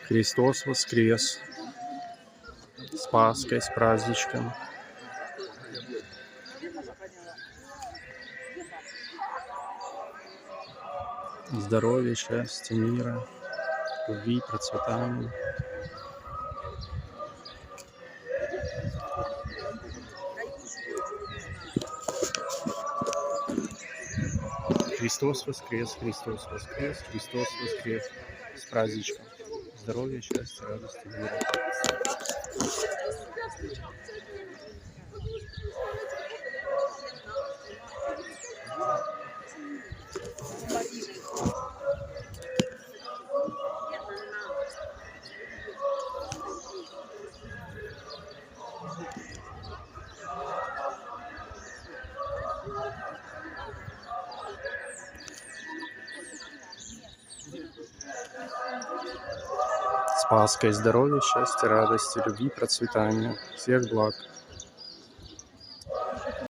Христос воскрес! С Пасхой, с праздничком! Здоровья, счастья, мира, любви, процветания. Христос воскрес! Христос воскрес! Христос воскрес! С праздничком! Здоровья, счастья, радости, мира. С Пасхой, здоровья, счастья, радости, любви, процветания, всех благ.